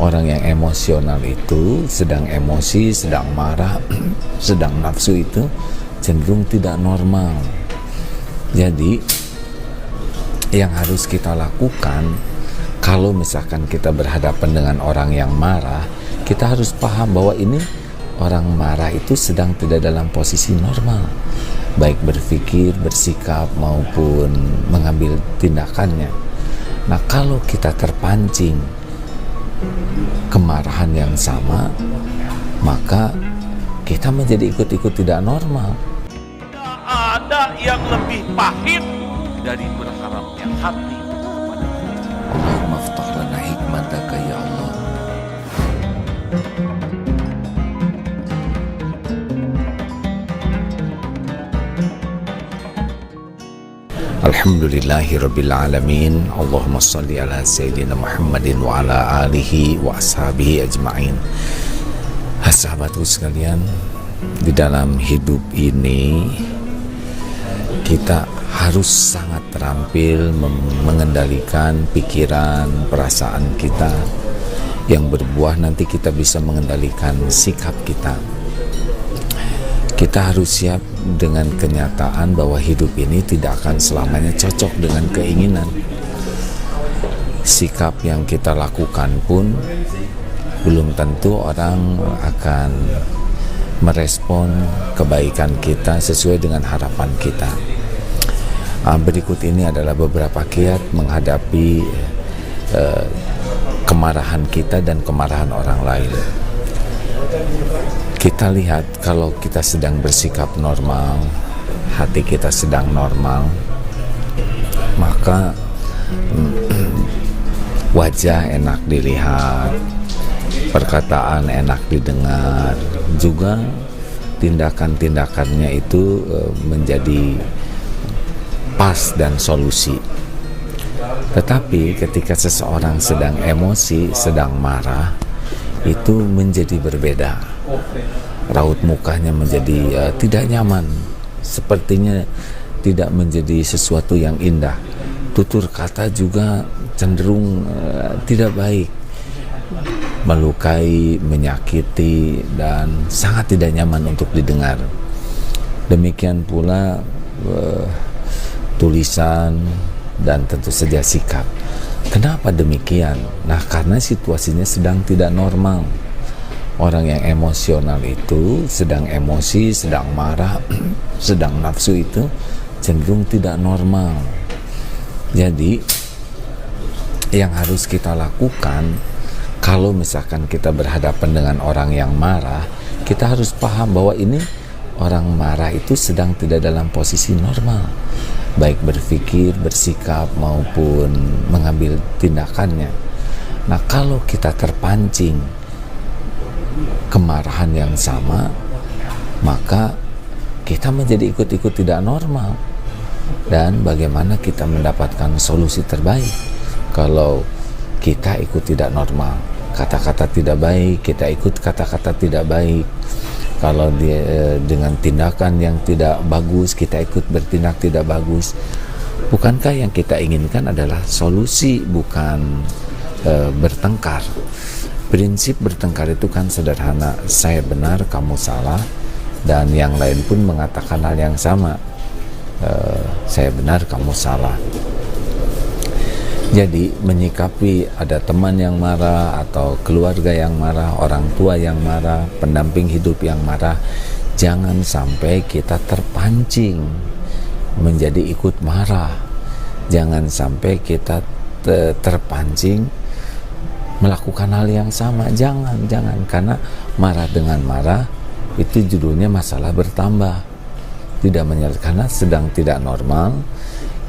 Orang yang emosional itu sedang emosi, sedang marah, sedang nafsu itu cenderung tidak normal. Jadi yang harus kita lakukan kalau misalkan kita berhadapan dengan orang yang marah, kita harus paham bahwa ini orang marah itu sedang tidak dalam posisi normal, baik berpikir, bersikap maupun mengambil tindakannya. Nah, kalau kita terpancing kemarahan yang sama, maka kita menjadi ikut-ikut tidak normal. Tidak ada yang lebih pahit dari berharapnya hati kepada Allah. Allahumma ftah lana hikmataka ya Allah. Alhamdulillahi rabbil alamin. Allahumma salli ala sayyidina Muhammadin wa ala alihi wa ashabihi ajma'in. Sahabatku sekalian, di dalam hidup ini kita harus sangat terampil mengendalikan pikiran, perasaan kita, yang berbuah nanti kita bisa mengendalikan sikap kita. Kita harus siap dengan kenyataan bahwa hidup ini tidak akan selamanya cocok dengan keinginan. Sikap yang kita lakukan pun belum tentu orang akan merespon kebaikan kita sesuai dengan harapan kita. Berikut ini adalah beberapa kiat menghadapi kemarahan kita dan kemarahan orang lain. Kita lihat kalau kita sedang bersikap normal, hati kita sedang normal, maka wajah enak dilihat, perkataan enak didengar, juga tindakan-tindakannya itu menjadi pas dan solusi. Tetapi ketika seseorang sedang emosi, sedang marah, itu menjadi berbeda. Raut mukanya menjadi tidak nyaman, sepertinya tidak menjadi sesuatu yang indah. Tutur kata juga cenderung tidak baik, melukai, menyakiti, dan sangat tidak nyaman untuk didengar. Demikian pula tulisan dan tentu saja sikap. Kenapa demikian? Nah, karena situasinya sedang tidak normal. Orang yang emosional itu sedang emosi, sedang marah, sedang nafsu itu cenderung tidak normal. Jadi yang harus kita lakukan kalau misalkan kita berhadapan dengan orang yang marah, kita harus paham bahwa ini orang marah itu sedang tidak dalam posisi normal, baik berpikir, bersikap maupun mengambil tindakannya. Nah, kalau kita terpancing kemarahan yang sama, maka kita menjadi ikut-ikut tidak normal. Dan bagaimana kita mendapatkan solusi terbaik kalau kita ikut tidak normal? Kata-kata tidak baik, kita ikut kata-kata tidak baik. Kalau dengan tindakan yang tidak bagus, kita ikut bertindak tidak bagus. Bukankah yang kita inginkan adalah solusi, bukan bertengkar? Prinsip bertengkar itu kan sederhana, saya benar, kamu salah, dan yang lain pun mengatakan hal yang sama, saya benar, kamu salah. Jadi menyikapi ada teman yang marah atau keluarga yang marah, orang tua yang marah, pendamping hidup yang marah, jangan sampai kita terpancing menjadi ikut marah. Jangan sampai kita terpancing melakukan hal yang sama. Jangan, karena marah dengan marah itu judulnya masalah bertambah, tidak karena sedang tidak normal,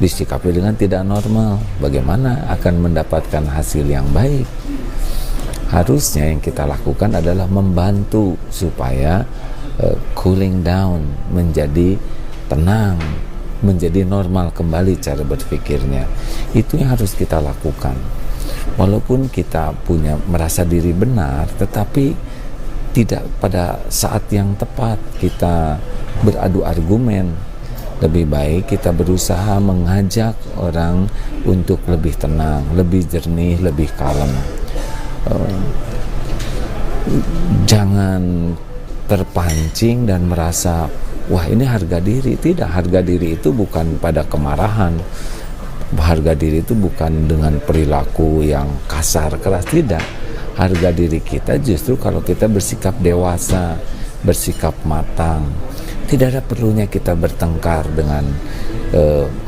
disikapi dengan tidak normal. Bagaimana akan mendapatkan hasil yang baik? Harusnya yang kita lakukan adalah membantu supaya cooling down, menjadi tenang, menjadi normal kembali cara berpikirnya. Itu yang harus kita lakukan. Walaupun kita merasa diri benar, tetapi tidak pada saat yang tepat kita beradu argumen. Lebih baik kita berusaha mengajak orang untuk lebih tenang, lebih jernih, lebih kalem. Jangan terpancing dan merasa wah ini harga diri. Tidak, harga diri itu bukan pada kemarahan, harga diri itu bukan dengan perilaku yang kasar keras. Tidak, harga diri kita justru kalau kita bersikap dewasa, bersikap matang. Tidak ada perlunya kita bertengkar dengan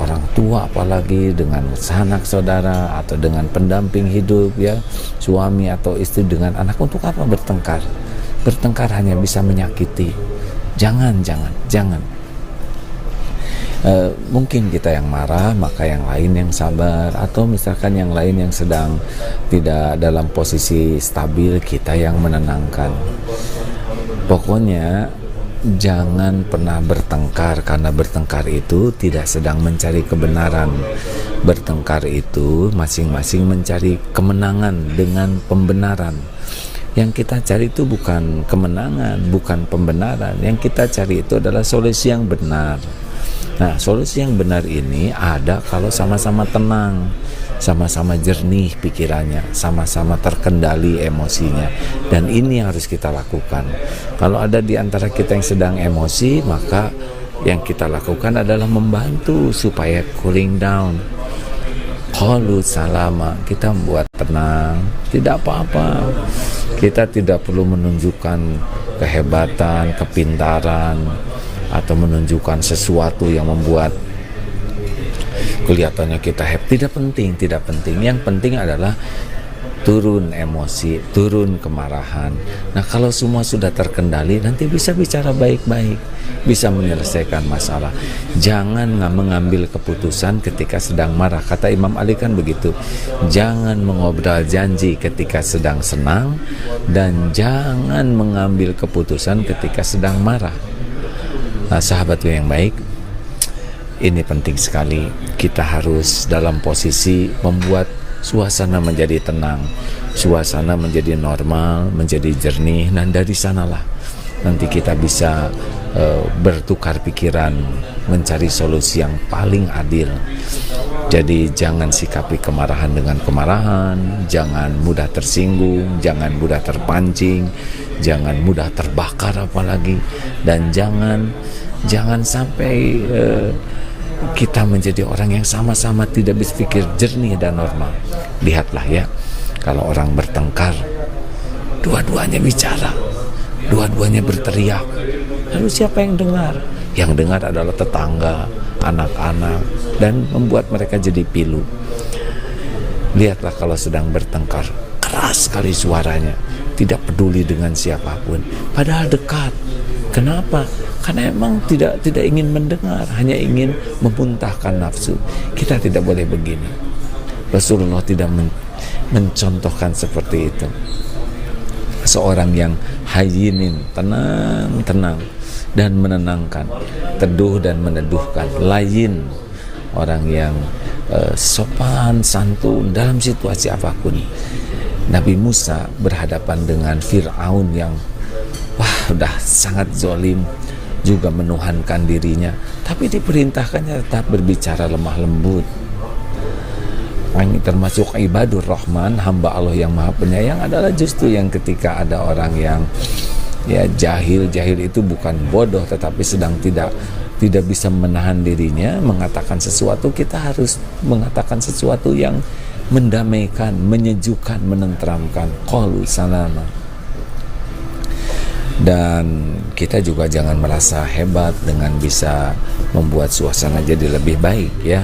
orang tua, apalagi dengan sanak saudara atau dengan pendamping hidup, ya, suami atau istri dengan anak. Untuk apa bertengkar? Bertengkar hanya bisa menyakiti. Jangan. Mungkin kita yang marah, maka yang lain yang sabar, atau misalkan yang lain yang sedang tidak dalam posisi stabil, kita yang menenangkan. Pokoknya jangan pernah bertengkar, karena bertengkar itu tidak sedang mencari kebenaran. Bertengkar itu masing-masing mencari kemenangan dengan pembenaran. Yang kita cari itu bukan kemenangan, bukan pembenaran. Yang kita cari itu adalah solusi yang benar. Nah, solusi yang benar ini ada kalau sama-sama tenang, sama-sama jernih pikirannya, sama-sama terkendali emosinya. Dan ini yang harus kita lakukan. Kalau ada di antara kita yang sedang emosi, maka yang kita lakukan adalah membantu supaya cooling down. Qalu salama, kita membuat tenang, tidak apa-apa. Kita tidak perlu menunjukkan kehebatan, kepintaran, atau menunjukkan sesuatu yang membuat kelihatannya kita happy. Tidak penting. Yang penting adalah turun emosi, turun kemarahan. Nah, kalau semua sudah terkendali, nanti bisa bicara baik-baik, bisa menyelesaikan masalah. Jangan mengambil keputusan ketika sedang marah. Kata Imam Ali kan begitu. Jangan mengobrol janji ketika sedang senang, dan jangan mengambil keputusan ketika sedang marah. Nah, sahabatku yang baik, ini penting sekali. Kita harus dalam posisi membuat suasana menjadi tenang, suasana menjadi normal, menjadi jernih. Dan dari sanalah nanti kita bisa bertukar pikiran, mencari solusi yang paling adil. Jadi jangan sikapi kemarahan dengan kemarahan, jangan mudah tersinggung, jangan mudah terpancing, jangan mudah terbakar apalagi, dan jangan sampai kita menjadi orang yang sama-sama tidak bisa pikir jernih dan normal. Lihatlah ya, kalau orang bertengkar, dua-duanya bicara, dua-duanya berteriak, lalu siapa yang dengar? Yang dengar adalah tetangga, anak-anak, dan membuat mereka jadi pilu. Lihatlah kalau sedang bertengkar, keras sekali suaranya, tidak peduli dengan siapapun, padahal dekat. Kenapa? Karena emang tidak ingin mendengar, hanya ingin memuntahkan nafsu. Kita tidak boleh begini. Rasulullah tidak mencontohkan seperti itu. Seorang yang hayyinin, tenang dan menenangkan, teduh dan meneduhkan. Layin, orang yang sopan, santun dalam situasi apapun. Nabi Musa berhadapan dengan Fir'aun yang udah sangat zalim, juga menuhankan dirinya, tapi diperintahkannya tetap berbicara lemah lembut. Ini termasuk ibadur rahman, hamba Allah yang maha penyayang, adalah justru yang ketika ada orang yang jahil itu bukan bodoh, tetapi sedang tidak bisa menahan dirinya mengatakan sesuatu, kita harus mengatakan sesuatu yang mendamaikan, menyejukkan, menenteramkan. Qalu salama. Dan kita juga jangan merasa hebat dengan bisa membuat suasana jadi lebih baik, ya.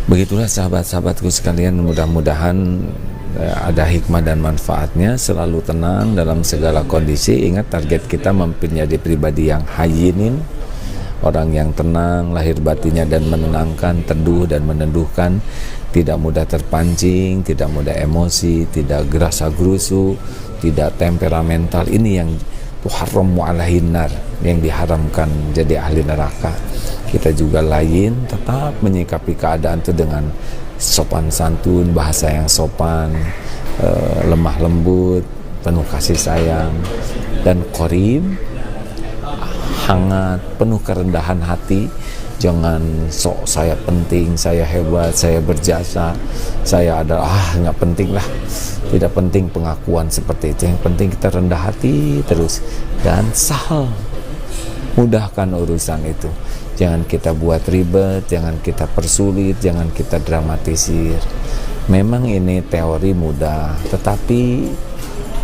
Begitulah sahabat-sahabatku sekalian, mudah-mudahan ada hikmah dan manfaatnya. Selalu tenang dalam segala kondisi. Ingat, target kita menjadi pribadi yang hayyinin, orang yang tenang lahir batinnya dan menenangkan, teduh dan meneduhkan, tidak mudah terpancing, tidak mudah emosi, tidak gerasa gerusu, tidak temperamental. Ini yang tuharramu alaihin nar, yang diharamkan jadi ahli neraka. Kita juga lain, tetap menyikapi keadaan itu dengan sopan santun, bahasa yang sopan, lemah lembut, penuh kasih sayang, dan qorib, hangat, penuh kerendahan hati. Jangan sok saya penting, saya hebat, saya berjasa, saya adalah nggak penting lah. Tidak penting pengakuan seperti itu. Yang penting kita rendah hati terus dan sahal. Mudahkan urusan itu. Jangan kita buat ribet, jangan kita persulit, jangan kita dramatisir. Memang ini teori mudah, tetapi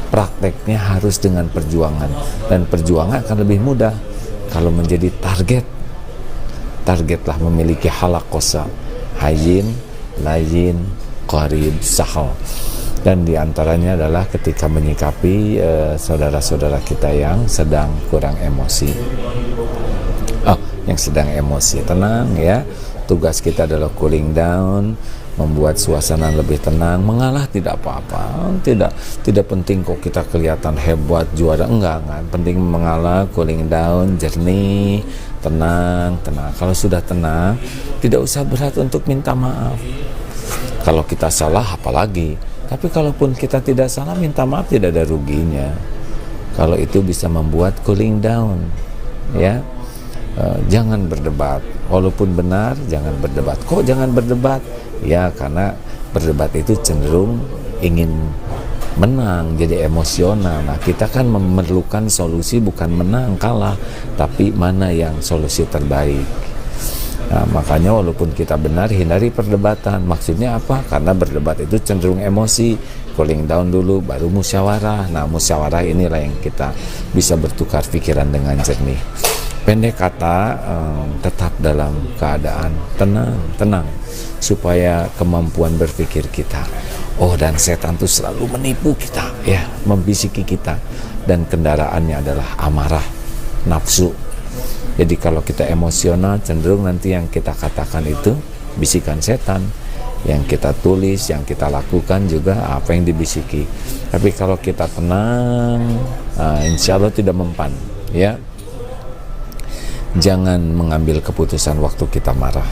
prakteknya harus dengan perjuangan, dan perjuangan akan lebih mudah kalau menjadi targetlah memiliki halakosa, hayin, layin, qarib, sahal. Dan diantaranya adalah ketika menyikapi saudara-saudara kita yang sedang kurang emosi, yang sedang emosi, tenang ya. Tugas kita adalah cooling down, membuat suasana lebih tenang. Mengalah tidak apa-apa, tidak penting kok kita kelihatan hebat, juara, enggak. Penting mengalah, cooling down, jernih, tenang. Kalau sudah tenang, tidak usah berat untuk minta maaf. Kalau kita salah apalagi, tapi kalaupun kita tidak salah, minta maaf tidak ada ruginya. Kalau itu bisa membuat cooling down, ya. Jangan berdebat, walaupun benar jangan berdebat. Kok jangan berdebat? Ya karena berdebat itu cenderung ingin menang, jadi emosional. Nah kita kan memerlukan solusi, bukan menang kalah, tapi mana yang solusi terbaik. Nah, makanya walaupun kita benar, hindari perdebatan. Maksudnya apa? Karena berdebat itu cenderung emosi. Cooling down dulu, baru musyawarah. Nah musyawarah inilah yang kita bisa bertukar pikiran dengan jernih. Pendek kata, tetap dalam keadaan tenang, supaya kemampuan berpikir kita. Dan setan itu selalu menipu kita, ya, membisiki kita, dan kendaraannya adalah amarah, nafsu. Jadi kalau kita emosional, cenderung nanti yang kita katakan itu bisikan setan, yang kita tulis, yang kita lakukan juga apa yang dibisiki. Tapi kalau kita tenang, insya Allah tidak mempan, ya. Jangan mengambil keputusan waktu kita marah,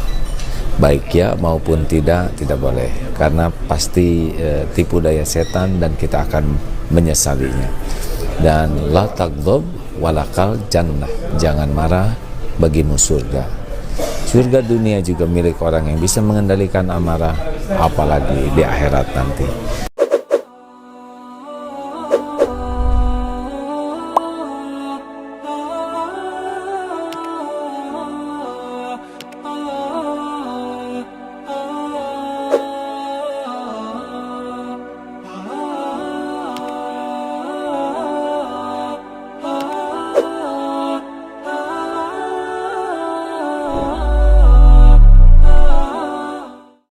baik ya maupun tidak boleh, karena pasti tipu daya setan dan kita akan menyesalinya. Dan la taghdab walakal jannah, jangan marah, bagimu surga. Surga dunia juga milik orang yang bisa mengendalikan amarah, apalagi di akhirat nanti.